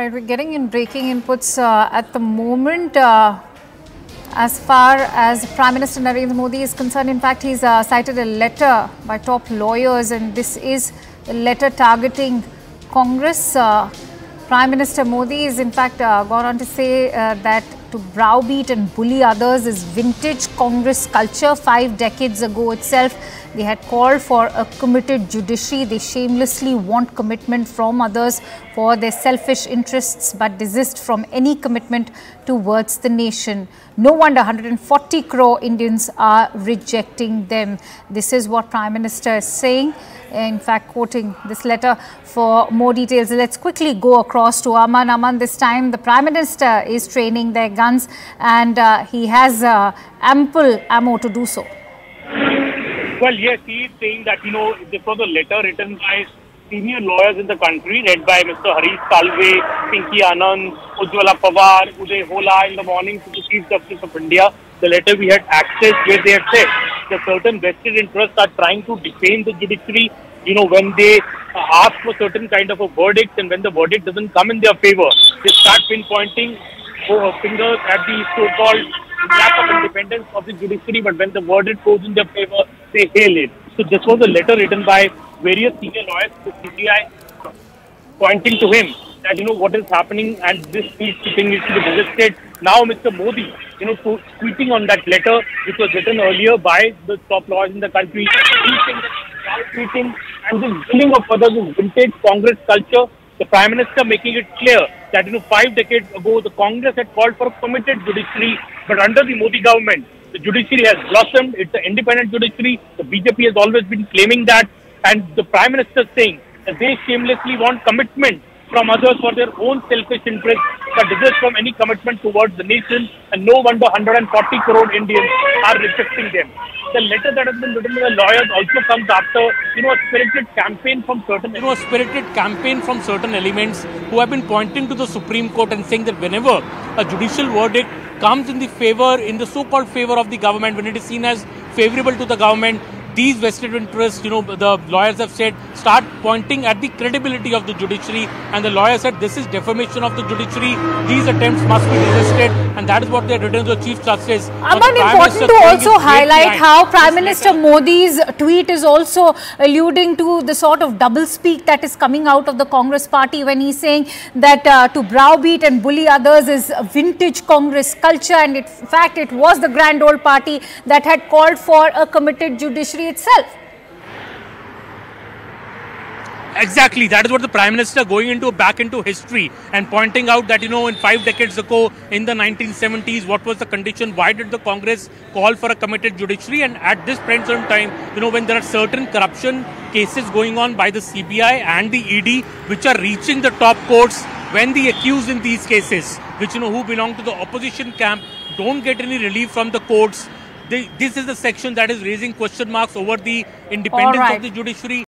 right, we're getting in breaking inputs at the moment. As far as Prime Minister Narendra Modi is concerned, in fact, he's cited a letter by top lawyers, and this is a letter targeting Congress. Prime Minister Modi is in fact gone on to say that to browbeat and bully others is vintage Congress culture. 5 decades ago itself, they had called for a committed judiciary. They shamelessly want commitment from others for their selfish interests, but desist from any commitment towards the nation. No wonder 140 crore Indians are rejecting them. This is what Prime Minister is saying. In fact, quoting this letter. For more details, let's quickly go across to Aman. Aman, this time the Prime Minister is training their guns, and he has ample ammo to do so. Well, yes, he is saying that, this was a letter written by senior lawyers in the country, read by Mr. Harish Salve, Pinky Anand, Ujjwala Pawar, Uday Hola in the morning to the Chief Justice of India. The letter we had accessed, where they had said that certain vested interests are trying to defame the judiciary, when they ask for certain kind of a verdict, and when the verdict doesn't come in their favor, they start pinpointing fingers at the so-called lack of independence of the judiciary, but when the verdict goes in their favor, they hail it. So this was a letter written by various senior lawyers to the CBI, pointing to him that, what is happening, and this thing needs to be resisted. Now Mr. Modi, tweeting on that letter, which was written earlier by the top lawyers in the country, he's saying that tweeting and this bullying of others is vintage Congress culture. The Prime Minister making it clear that 5 decades ago the Congress had called for a committed judiciary, but under the Modi government, the judiciary has blossomed. It's an independent judiciary. The BJP has always been claiming that, and the Prime Minister saying that they shamelessly want commitment from others for their own selfish interests, but desist from any commitment towards the nation, and no wonder 140 crore Indians are rejecting them. The letter that has been written by the lawyers also comes after, a spirited campaign from certain elements who have been pointing to the Supreme Court and saying that whenever a judicial verdict comes in the so-called favor of the government, when it is seen as favorable to the government, these vested interests, the lawyers have said, start pointing at the credibility of the judiciary, and the lawyer said this is defamation of the judiciary. These attempts must be resisted, and that is what they have written to the Chief Justice. Aman, important to also highlight how Prime Minister Modi's tweet is also alluding to the sort of doublespeak that is coming out of the Congress party when he's saying that to browbeat and bully others is vintage Congress culture, and in fact it was the grand old party that had called for a committed judiciary itself. Exactly, that is what the Prime Minister going back into history and pointing out that, in 5 decades ago, in the 1970s, what was the condition? Why did the Congress call for a committed judiciary? And at this present time, when there are certain corruption cases going on by the CBI and the ED, which are reaching the top courts, when the accused in these cases, which, who belong to the opposition camp, don't get any relief from the courts, this is the section that is raising question marks over the independence of the judiciary.